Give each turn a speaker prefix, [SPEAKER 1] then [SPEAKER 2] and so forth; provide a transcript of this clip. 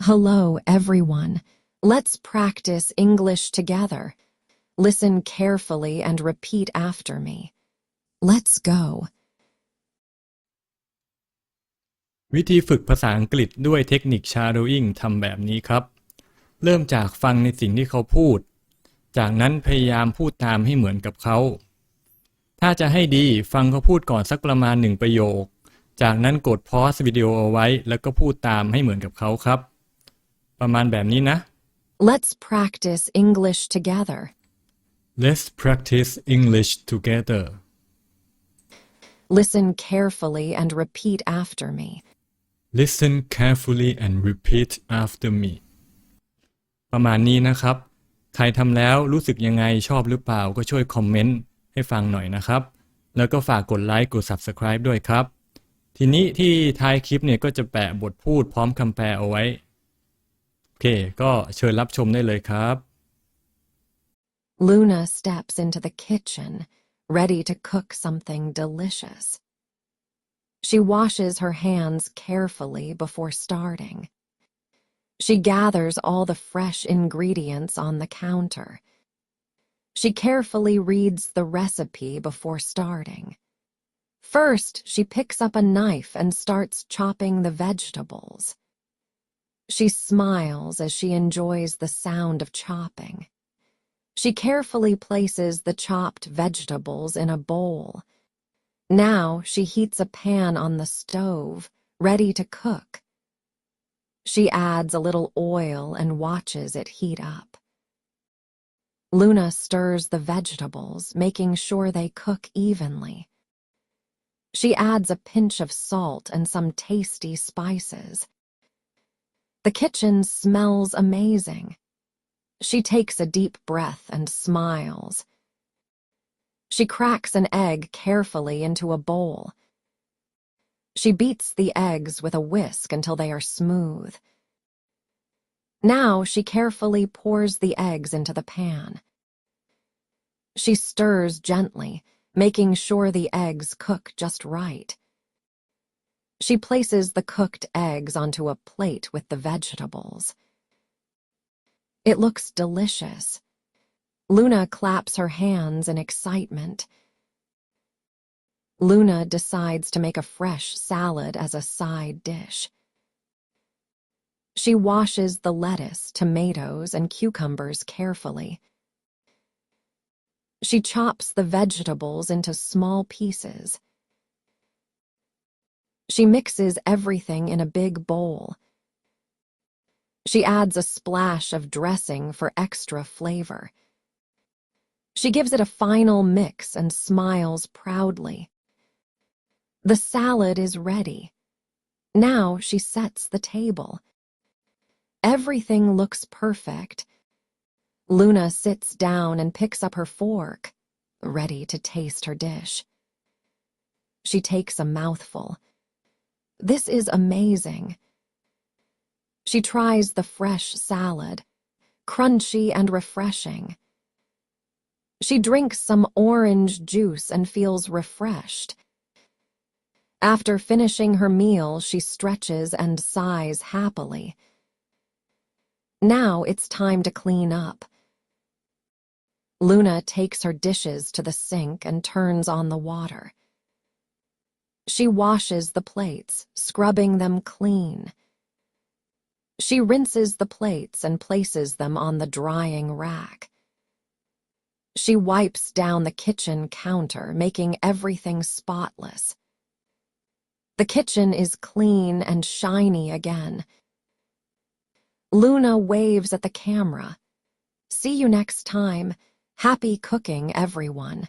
[SPEAKER 1] Hello, everyone. Let's practice English together. Listen carefully and repeat after me. Let's go.
[SPEAKER 2] วิธีฝึกภาษาอังกฤษด้วยเทคนิค shadowing ทำแบบนี้ครับเริ่มจากฟังในสิ่งที่เขาพูดจากนั้นพยายามพูดตามให้เหมือนกับเขาถ้าจะให้ดีฟังเขาพูดก่อนสักประมาณ1ประโยคจากนั้นกดพอสวิดีโอเอาไว้แล้วก็พูดตามให้เหมือนกับเขาครับประมาณแบบนี้นะ
[SPEAKER 1] Let's practice English together.
[SPEAKER 2] Let's practice English together.
[SPEAKER 1] Listen carefully and repeat after me.
[SPEAKER 2] Listen carefully and repeat after me. ประมาณนี้นะครับใครทำแล้วรู้สึกยังไงชอบหรือเปล่าก็ช่วยคอมเมนต์ให้ฟังหน่อยนะครับแล้วก็ฝากกดไลค์กด Subscribe ด้วยครับทีนี้ที่ท้ายคลิปเนี่ยก็จะแปะบทพูดพร้อมคำแปลเอาไว้โอเคก็เชิญรับชมได้เลยครับ
[SPEAKER 1] Luna steps into the kitchen, ready to cook something delicious. She washes her hands carefully before starting. She gathers all the fresh ingredients on the counter. She carefully reads the recipe before starting. First, she picks up a knife and starts chopping the vegetables. She smiles as she enjoys the sound of chopping. She carefully places the chopped vegetables in a bowl. Now she heats a pan on the stove, ready to cook. She adds a little oil and watches it heat up. Luna stirs the vegetables, making sure they cook evenly. She adds a pinch of salt and some tasty spices. The kitchen smells amazing. She takes a deep breath and smiles. She cracks an egg carefully into a bowl. She beats the eggs with a whisk until they are smooth. Now she carefully pours the eggs into the pan. She stirs gently, making sure the eggs cook just right. She places the cooked eggs onto a plate with the vegetables. It looks delicious. Luna claps her hands in excitement. Luna decides to make a fresh salad as a side dish. She washes the lettuce, tomatoes, and cucumbers carefully. She chops the vegetables into small pieces. She mixes everything in a big bowl. She adds a splash of dressing for extra flavor. She gives it a final mix and smiles proudly. The salad is ready. Now she sets the table. Everything looks perfect. Luna sits down and picks up her fork, ready to taste her dish. She takes a mouthful. This is amazing. She tries the fresh salad, crunchy and refreshing. She drinks some orange juice and feels refreshed. After finishing her meal, she stretches and sighs happily. Now it's time to clean up. Luna takes her dishes to the sink and turns on the water. She washes the plates, scrubbing them clean. She rinses the plates and places them on the drying rack. She wipes down the kitchen counter, making everything spotless. The kitchen is clean and shiny again. Luna waves at the camera. See you next time. Happy cooking, everyone.